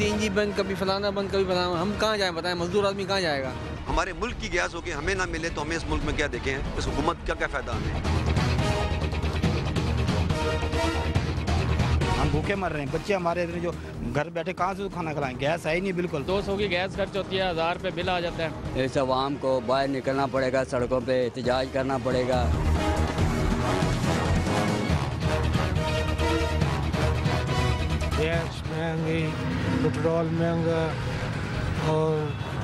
CNG बंद, कभी फलाना बंद, कभी फलाना। हम कहाँ जाएँ बताएं, मजदूर आदमी कहाँ जाएगा? हमारे मुल्क की गैस होगी हमें ना मिले तो हमें इस मुल्क में क्या देखें, इस हुकूमत का क्या फ़ायदा हमें? हम भूखे मर रहे हैं, बच्चे हमारे इधर जो घर बैठे कहाँ से खाना खिलाएं, गैस है ही नहीं बिल्कुल। 200 की गैस खर्च होती है, 1000 रुपये बिल आ जाता है। इस आवाम को बाहर निकलना पड़ेगा, सड़कों पे एहतजाज करना पड़ेगा। गैस महंगी, पेट्रोल महंगा और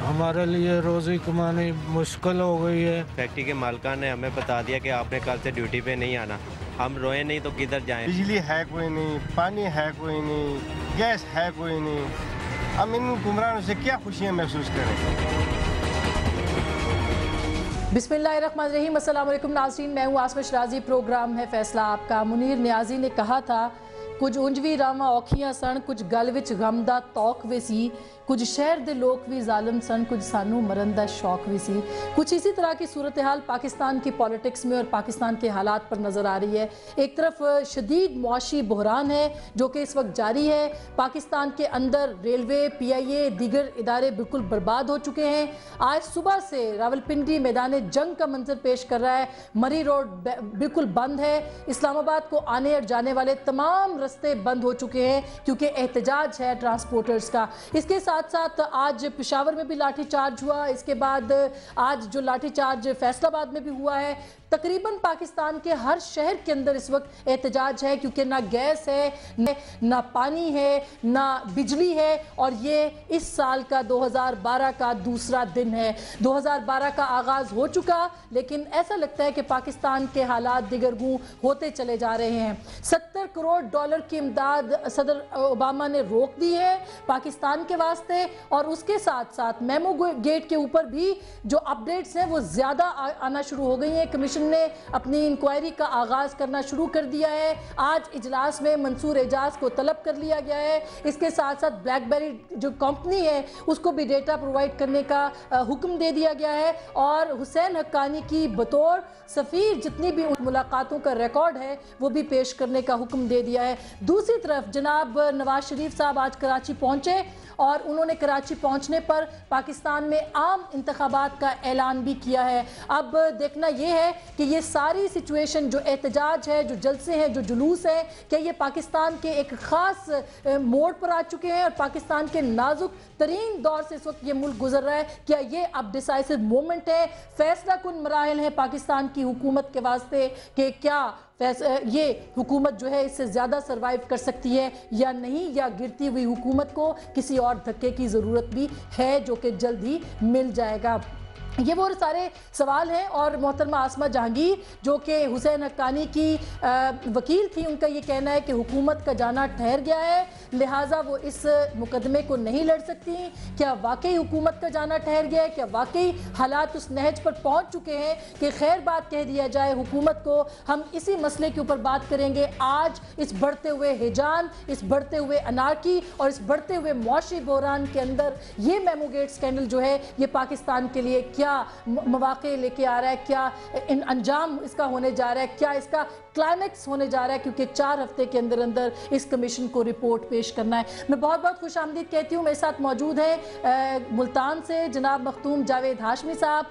हमारे लिए रोज़ी कमानी मुश्किल हो गई है। फैक्ट्री के मालिकान ने हमें बता दिया कि आपने कल से ड्यूटी पे नहीं आना। हम रोए नहीं तो किधर जाएं? बिजली है कोई नहीं, पानी है कोई नहीं, गैस है कोई नहीं। हम इन हुक्मरानों से क्या खुशियाँ महसूस करें? बिस्मिल्लाहिर्रहमानिर्रहीम, अस्सलाम वालेकुम नाज़रीन, मैं हूँ आसमा शराजी। प्रोग्राम है फैसला आपका। मुनीर नियाजी ने कहा था, कुछ उंजवी रामा औखियां सन, कुछ गल विच गम दा तौक वे सी, कुछ शहर दे लोग भी जालिम सन, कुछ सानू मरन दा शौक भी सी। कुछ इसी तरह की सूरत हाल पाकिस्तान की पॉलिटिक्स में और पाकिस्तान के हालात पर नज़र आ रही है। एक तरफ शदीद मुआशी बहरान है जो कि इस वक्त जारी है। पाकिस्तान के अंदर रेलवे, PIA, दीगर इदारे बिल्कुल बर्बाद हो चुके हैं। आज सुबह से रावलपिंडी मैदान जंग का मंजर पेश कर रहा है। मरी रोड बिल्कुल बंद है। इस्लामाबाद को आने और जाने वाले तमाम रास्ते बंद हो चुके हैं क्योंकि एहतजाज है ट्रांसपोर्टर्स का। इसके साथ साथ आज पेशावर में भी लाठीचार्ज हुआ। इसके बाद आज जो लाठीचार्ज फैसलाबाद में भी हुआ है। तकरीबन पाकिस्तान के हर शहर के अंदर इस वक्त एहतजाज है क्योंकि ना गैस है, ना पानी है, ना बिजली है। और ये इस साल का 2012 का दूसरा दिन है। 2012 का आगाज़ हो चुका, लेकिन ऐसा लगता है कि पाकिस्तान के हालात दिगरगू होते चले जा रहे हैं। $70 करोड़ की इमदाद सदर ओबामा ने रोक दी है पाकिस्तान के वास्ते। और उसके साथ साथ मेमो गेट के ऊपर भी जो अपडेट्स हैं वो ज़्यादा आना शुरू हो गई हैं। कमीशन ने अपनी इंक्वायरी का आगाज़ करना शुरू कर दिया है। आज इजलास में मंसूर एजाज को तलब कर लिया गया है। इसके साथ साथ ब्लैकबेरी जो कंपनी है उसको भी डेटा प्रोवाइड करने का हुक्म दे दिया गया है। और हुसैन हक्कानी की बतौर सफ़ीर जितनी भी मुलाकातों का रिकॉर्ड है वो भी पेश करने का हुक्म दे दिया है। दूसरी तरफ जनाब नवाज शरीफ साहब आज कराची पहुँचे और उन्होंने कराची पहुंचने पर पाकिस्तान में आम इंतखाबात का ऐलान भी किया है। अब देखना यह है कि ये सारी सिचुएशन जो एहतजाज है, जो जलसे हैं, जो जुलूस है, क्या ये पाकिस्तान के एक ख़ास मोड़ पर आ चुके हैं और पाकिस्तान के नाजुक तरीन दौर से इस वक्त ये मुल्क गुजर रहा है? क्या ये अब डिसाइसिव मोमेंट है, फैसला कुन मराहिल है पाकिस्तान की हुकूमत के वास्ते कि क्या ये हुकूमत जो है इससे ज़्यादा सर्वाइव कर सकती है या नहीं, या गिरती हुई हुकूमत को किसी और धक्के की ज़रूरत भी है जो कि जल्द ही मिल जाएगा? ये वो सारे सवाल हैं। और मोहतरमा आसमा जहांगीर जो कि हुसैन हक्कानी की वकील थी, उनका ये कहना है कि हुकूमत का जाना ठहर गया है, लिहाजा वो इस मुकदमे को नहीं लड़ सकती। क्या वाकई हुकूमत का जाना ठहर गया है? क्या वाकई हालात उस नहज पर पहुंच चुके हैं कि खैर बात कह दिया जाए हुकूमत को? हम इसी मसले के ऊपर बात करेंगे आज। इस बढ़ते हुए हिजान, इस बढ़ते हुए अनारकी और इस बढ़ते हुए मुआशी बहरान के अंदर ये मेमो गेट स्कैंडल जो है ये पाकिस्तान के लिए क्या मौके लेके आ रहा है, क्या अंजाम इसका होने जा रहा है, क्या इसका क्लाइमेक्स होने जा रहा है? क्योंकि 4 हफ्ते के अंदर अंदर इस कमीशन को रिपोर्ट पेश करना है। मैं बहुत बहुत खुश आमदीद कहती हूँ। मेरे साथ मौजूद हैं मुल्तान से जनाब मखदूम जावेद हाशमी साहब,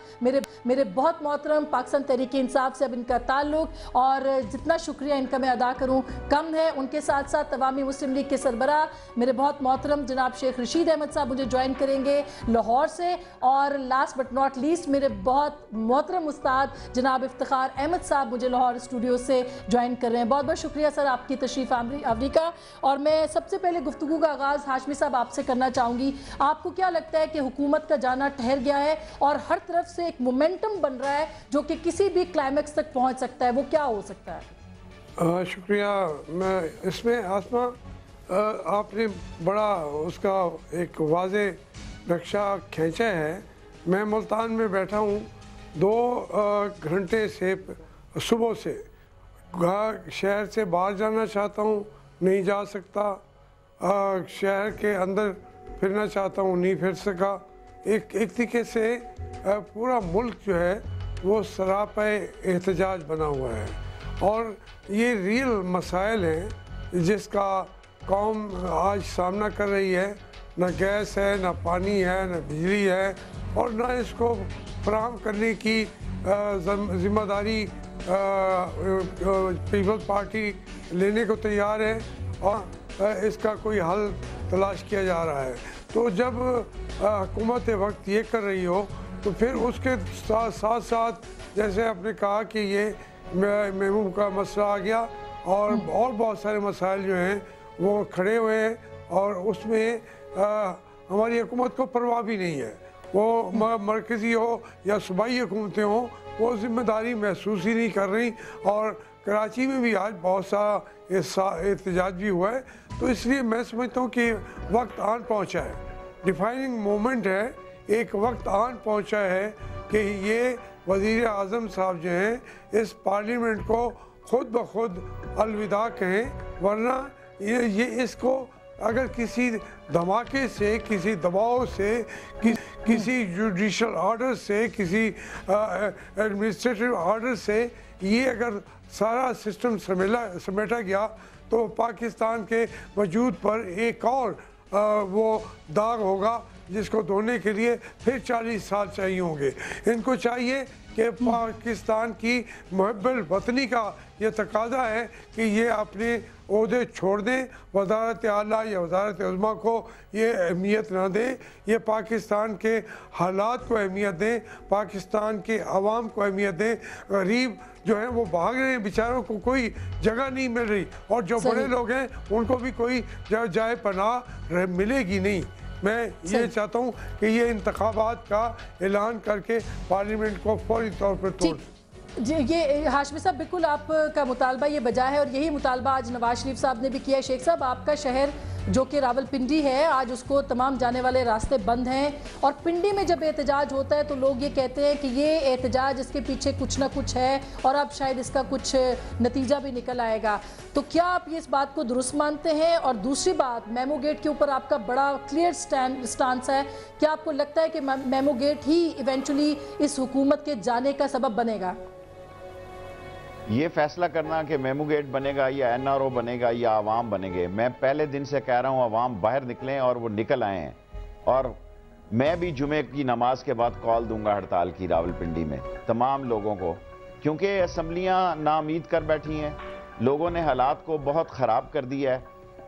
मेरे बहुत मोहतरम पाकिस्तान तहरीक इंसाफ से अब इनका ताल्लुक़, और जितना शुक्रिया इनका मैं अदा करूँ कम है। उनके साथ साथ अवामी मुस्लिम लीग के सरबराह मेरे बहुत मोहतरम जनाब शेख रशीद अहमद साहब मुझे ज्वाइन करेंगे लाहौर से। और लास्ट बट नॉट लीस्ट मेरे बहुत मोहतरम उस्ताद जनाब इफ्तिखार अहमद साहब मुझे लाहौर स्टूडियो से ज्वाइन कर रहे हैं। बहुत बहुत शुक्रिया सर आपकी तशरीफ़ आवरी का। और मैं सबसे पहले गुफ्तगू का आगाज़ हाशमी साहब आपसे करना चाहूँगी। आपको क्या लगता है कि हुकूमत का जाना ठहर गया है और हर तरफ से एक मोमेंटम बन रहा है जो कि किसी भी क्लाइमेक्स तक पहुँच सकता है, वो क्या हो सकता है? शुक्रिया। मैं इसमें आसमा आपने बड़ा उसका एक वाज़े नक्शा खींचा है। मैं मुल्तान में बैठा हूँ 2 घंटे से, सुबह से शहर से बाहर जाना चाहता हूँ, नहीं जा सकता। शहर के अंदर फिरना चाहता हूँ, नहीं फिर सका। एक तरीके से पूरा मुल्क जो है वो सरापे एहतजाज बना हुआ है और ये रियल मसाइल हैं जिसका कौम आज सामना कर रही है, न गैस है, न पानी है, न बिजली है, और न इसको फराहम करने की जिम्मेदारी पीपल्स पार्टी लेने को तैयार है और इसका कोई हल तलाश किया जा रहा है। तो जब हुकूमत वक्त ये कर रही हो तो फिर उसके साथ साथ जैसे आपने कहा कि ये महबूब का मसला आ गया और बहुत सारे मसाइल जो हैं वो खड़े हुए हैं और उसमें हमारी हुकूमत को परवाह भी नहीं है। वो मरकज़ी हो या सूबाई हुकूमतें हों, वो जिम्मेदारी महसूस ही नहीं कर रही। और कराची में भी आज बहुत सारा एहतजाज भी हुआ है। तो इसलिए मैं समझता हूँ कि वक्त आन पहुँचा है, डिफाइनिंग मोमेंट है, एक वक्त आन पहुँचा है कि ये वज़ीर आज़म साहब जो हैं इस पार्लियामेंट को खुद ब खुद अलविदा कहें, वरना ये इसको अगर किसी धमाके से, किसी दबाव से, किसी जुडिशल ऑर्डर से, किसी एडमिनिस्ट्रेटिव ऑर्डर से ये अगर सारा सिस्टम समेटा गया तो पाकिस्तान के वजूद पर एक और वो दाग होगा जिसको धोने के लिए फिर 40 साल चाहिए होंगे। इनको चाहिए कि पाकिस्तान की मुहब्बत वतनी का ये तकाजा है कि ये अपने ओहदे छोड़ दें, वज़ारत आला या वज़ारत उज़्मा को ये अहमियत ना दें, ये पाकिस्तान के हालात को अहमियत दें, पाकिस्तान के अवाम को अहमियत दें। गरीब जो हैं वो भाग रहे हैं, बेचारों को कोई जगह नहीं मिल रही, और जो बड़े लोग हैं उनको भी कोई जाए पनाह मिलेगी नहीं। मैं ये चाहता हूँ कि ये इंतखाबात का ऐलान करके पार्लियामेंट को फौरी तौर पर तोड़। जी, ये हाशमी साहब बिल्कुल आपका मुतालबा ये बजा है और यही मुतालबा आज नवाज शरीफ साहब ने भी किया है। शेख साहब, आपका शहर जो कि रावलपिंडी है, आज उसको तमाम जाने वाले रास्ते बंद हैं और पिंडी में जब एहतजाज होता है तो लोग ये कहते हैं कि ये एहतजाज इसके पीछे कुछ ना कुछ है और अब शायद इसका कुछ नतीजा भी निकल आएगा। तो क्या आप ये इस बात को दुरुस्त मानते हैं? और दूसरी बात, मेमो गेट के ऊपर आपका बड़ा क्लियर स्टांस है, क्या आपको लगता है कि मेमो गेट ही इवेंचुअली इस हुकूमत के जाने का सबब बनेगा? ये फैसला करना कि मेमो गेट बनेगा या एनआरओ बनेगा या आवाम बनेंगे, मैं पहले दिन से कह रहा हूँ आवाम बाहर निकलें और वो निकल आए हैं। और मैं भी जुमे की नमाज के बाद कॉल दूंगा हड़ताल की रावलपिंडी में तमाम लोगों को, क्योंकि असम्बलियाँ नाउमीद कर बैठी हैं, लोगों ने हालात को बहुत ख़राब कर दिया है।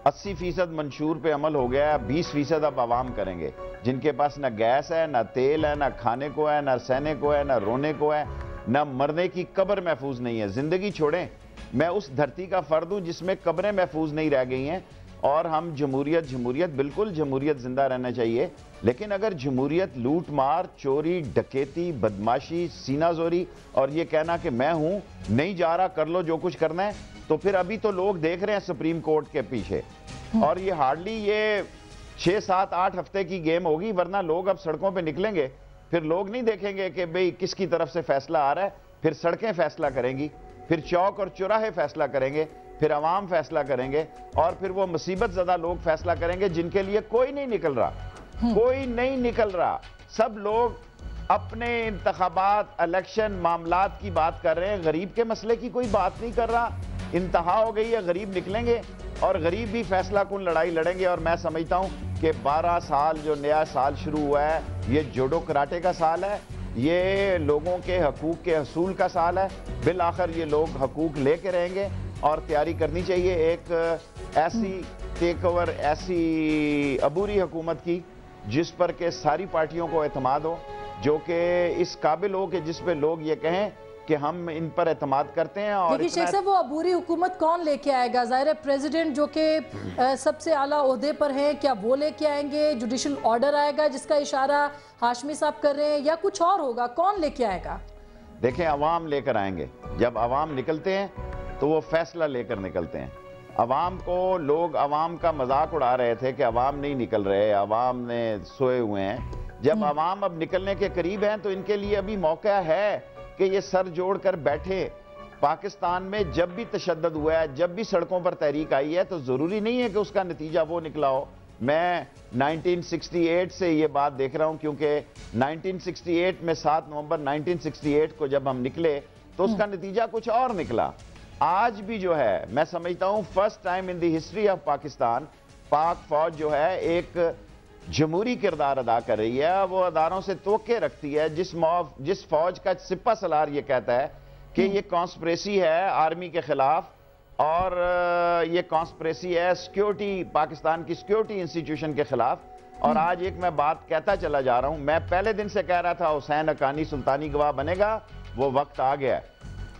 80% मंशूर पे अमल हो गया है, 20% अब आवाम करेंगे, जिनके पास ना गैस है, ना तेल है, ना खाने को है, ना सहने को है, ना रोने को है, ना मरने की कब्र महफूज नहीं है। जिंदगी छोड़ें, मैं उस धरती का फर्द हूं जिसमें कब्रें महफूज नहीं रह गई हैं। और हम जमहूरियत बिल्कुल जमहूरियत जिंदा रहना चाहिए, लेकिन अगर जमहूरियत लूट मार, चोरी, डकैती, बदमाशी, सीनाजोरी और ये कहना कि मैं हूं, नहीं जा रहा, कर लो जो कुछ करना है, तो फिर अभी तो लोग देख रहे हैं सुप्रीम कोर्ट के पीछे, और ये हार्डली ये 6, 7, 8 हफ्ते की गेम होगी, वरना लोग अब सड़कों पर निकलेंगे। फिर लोग नहीं देखेंगे कि भाई किसकी तरफ से फैसला आ रहा है, फिर सड़कें फैसला करेंगी, फिर चौक और चौराहे फैसला करेंगे, फिर अवाम फैसला करेंगे, और फिर वो मुसीबत ज़दा लोग फैसला करेंगे जिनके लिए कोई नहीं निकल रहा, कोई नहीं निकल रहा। सब लोग अपने इंतखाबात, इलेक्शन, मामलात की बात कर रहे हैं, गरीब के मसले की कोई बात नहीं कर रहा। इंतहा हो गई है, गरीब निकलेंगे और गरीब भी फैसला कुन लड़ाई लड़ेंगे। और मैं समझता हूं कि 12 साल जो नया साल शुरू हुआ है, ये जोडो कराटे का साल है, ये लोगों के हकूक के हसूल का साल है। बिल आखिर ये लोग हकूक लेके रहेंगे और तैयारी करनी चाहिए एक ऐसी टेक ओवर, ऐसी अबूरी हुकूमत की जिस पर के सारी पार्टियों को एतमाद हो, जो कि इस काबिल हो कि जिस पे लोग ये कहें कि हम इन पर एतमाद करते हैं। और देखिए शेख साहब, वो अबूरी हुकूमत कौन लेके आएगा? ज़ाहिर है प्रेसिडेंट जो कि सबसे आला ओहदे पर हैं, क्या वो लेके आएंगे? जुडिशल ऑर्डर आएगा जिसका इशारा हाशमी साहब कर रहे हैं, या कुछ और होगा? कौन लेके आएगा? देखें, अवाम लेकर आएंगे। जब अवाम निकलते हैं तो वो फैसला लेकर निकलते हैं। अवाम को लोग अवाम का मजाक उड़ा रहे थे कि अवाम नहीं निकल रहे, अवाम ने सोए हुए हैं। जब अवाम अब निकलने के करीब हैं तो इनके लिए अभी मौका है कि ये सर जोड़कर बैठे। पाकिस्तान में जब भी तशद्दुद हुआ है, जब भी सड़कों पर तहरीक आई है, तो ज़रूरी नहीं है कि उसका नतीजा वो निकला हो। मैं 1968 से ये बात देख रहा हूं, क्योंकि 1968 में 7 नवंबर 1968 को जब हम निकले तो उसका नतीजा कुछ और निकला। आज भी जो है मैं समझता हूं first time in the history of Pakistan पाक फौज जो है एक जमहूरी किरदार अदा कर रही है। वो अदारों से तवक्के रखती है। जिस फौज का सिपा सलार ये कहता है कि ये कॉन्स्पिरेसी है आर्मी के खिलाफ और ये कॉन्स्पिरेसी है सिक्योरिटी पाकिस्तान की सिक्योरिटी इंस्टीट्यूशन के खिलाफ। और आज एक मैं बात कहता चला जा रहा हूं, मैं पहले दिन से कह रहा था हुसैन हक्कानी सुल्तानी गवाह बनेगा, वो वक्त आ गया है।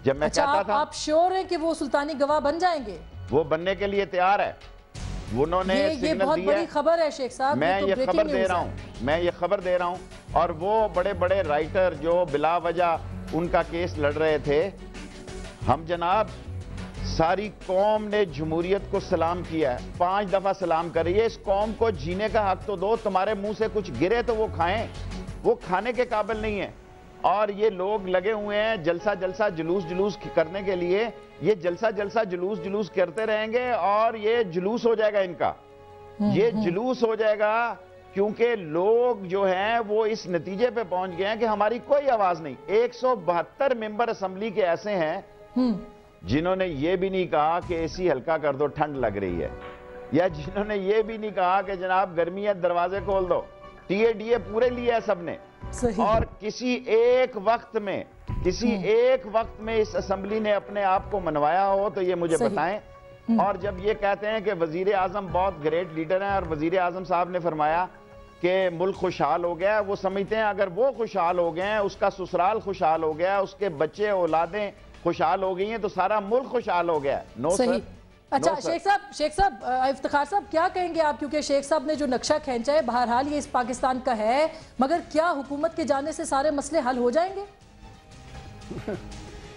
जब मैं कहता था आप श्योर हैं कि वो सुल्तानी गवाह बन जाएंगे? वो बनने के लिए तैयार है। उन्होंने ये बहुत बड़ी खबर है शेख साहब। मैं ये खबर दे रहा हूं, और वो बड़े बड़े राइटर जो बिला वजह उनका केस लड़ रहे थे, हम जनाब सारी कौम ने जमहूरियत को सलाम किया है, 5 दफा सलाम करी है। इस कौम को जीने का हक तो दो। तुम्हारे मुंह से कुछ गिरे तो वो खाएं, वो खाने के काबिल नहीं है। और ये लोग लगे हुए हैं जलसा जुलूस करने के लिए। ये जलसा जुलूस करते रहेंगे और ये जुलूस हो जाएगा इनका, ये जुलूस हो जाएगा क्योंकि लोग जो हैं वो इस नतीजे पे पहुंच गए हैं कि हमारी कोई आवाज नहीं। 172 मेंबर असेंबली के ऐसे हैं जिन्होंने ये भी नहीं कहा कि एसी हल्का कर दो ठंड लग रही है, या जिन्होंने ये भी नहीं कहा कि जनाब गर्मी है दरवाजे खोल दो। टीएडीए पूरे लिए है सबने। और किसी एक वक्त में इस असेंबली ने अपने आप को मनवाया हो तो ये मुझे बताएं। और जब ये कहते हैं कि वजीर आजम बहुत ग्रेट लीडर हैं और वजीर आजम साहब ने फरमाया कि मुल्क खुशहाल हो गया, वो समझते हैं अगर वो खुशहाल हो गए हैं, उसका ससुराल खुशहाल हो गया, उसके बच्चे औलादें खुशहाल हो गई हैं, तो सारा मुल्क खुशहाल हो गया। No sir. अच्छा शेख साहब इफ्तिखार साहब क्या कहेंगे आप, क्योंकि शेख साहब ने जो नक्शा खींचा है बहरहाल ये इस पाकिस्तान का है, मगर क्या हुकूमत के जाने से सारे मसले हल हो जाएंगे?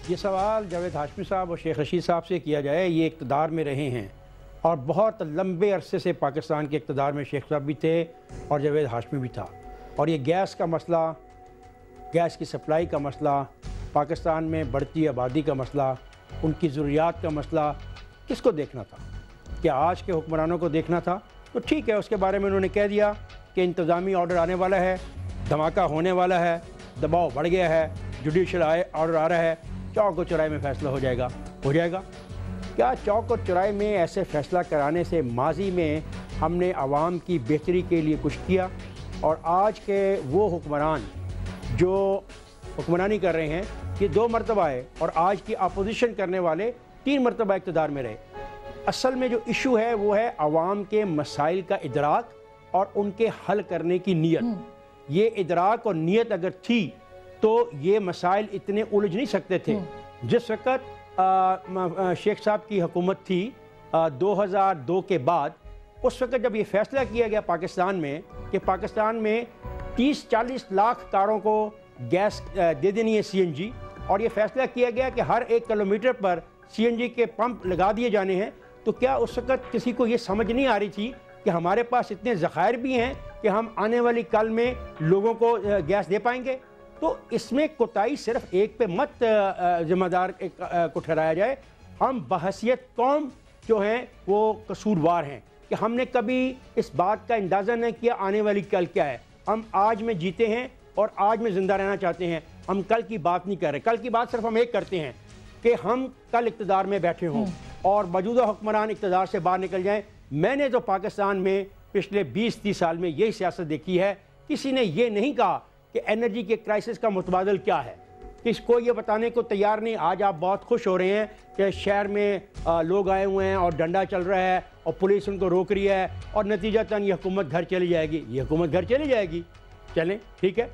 ये सवाल जावेद हाशमी साहब और शेख रशीद साहब से किया जाए। ये इक़्तिदार में रहे हैं और बहुत लंबे अरसे से पाकिस्तान के इक़्तिदार में शेख साहब भी थे और जावेद हाशमी भी था। और ये गैस का मसला, गैस की सप्लाई का मसला, पाकिस्तान में बढ़ती आबादी का मसला, उनकी ज़रूरियात का मसला किसको देखना था? क्या आज के हुक्मरानों को देखना था? तो ठीक है, उसके बारे में उन्होंने कह दिया कि इंतज़ामी ऑर्डर आने वाला है, धमाका होने वाला है, दबाव बढ़ गया है, जुडिशल ऑर्डर आ रहा है, चौक और चौराहे में फ़ैसला हो जाएगा। क्या चौक और चौराहे में ऐसे फ़ैसला कराने से माजी में हमने आवाम की बेहतरी के लिए कुछ किया? और आज के वो हुक्मरान जो हुक्मरानी कर रहे हैं ये 2 मरतबा है और आज की अपोजिशन करने वाले 3 मरतबा इक़्तिदार में रहे। असल में जो इशू है वो है आवाम के मसाइल का इदराक और उनके हल करने की नीयत। ये इदराक और नीयत अगर थी तो ये मसाइल इतने उलझ नहीं सकते थे। जिस वक़्त शेख साहब की हुकूमत थी 2002 के बाद, उस वक़्त जब ये फ़ैसला किया गया पाकिस्तान में कि पाकिस्तान में 30-40 लाख कारों को गैस दे देनी है CNG, और ये फ़ैसला किया गया कि हर 1 किलोमीटर पर CNG के पंप लगा दिए जाने हैं, तो क्या उस वक़्त किसी को ये समझ नहीं आ रही थी कि हमारे पास इतने ज़खायर भी हैं कि हम आने वाली कल में लोगों को गैस दे पाएंगे? तो इसमें कोताही सिर्फ एक पे मत जिम्मेदार को ठहराया जाए। हम बहसियत कौम जो हैं वो कसूरवार हैं कि हमने कभी इस बात का अंदाज़ा नहीं किया आने वाली कल क्या है। हम आज में जीते हैं और आज में ज़िंदा रहना चाहते हैं। हम कल की बात नहीं कर रहे। कल की बात सिर्फ हम एक करते हैं कि हम कल इक़्तिदार में बैठे हों और मौजूदा हुक्मरान इक़्तिदार से बाहर निकल जाएं। मैंने तो पाकिस्तान में पिछले 20-30 साल में यही सियासत देखी है। किसी ने ये नहीं कहा कि एनर्जी के क्राइसिस का मुतबादल क्या है, किसको ये बताने को तैयार नहीं। आज आप बहुत खुश हो रहे हैं कि शहर में लोग आए हुए हैं और डंडा चल रहा है और पुलिस उनको रोक रही है और नतीजतन ये हुकूमत घर चली जाएगी। ये हुकूमत घर चली जाएगी, चलें ठीक है।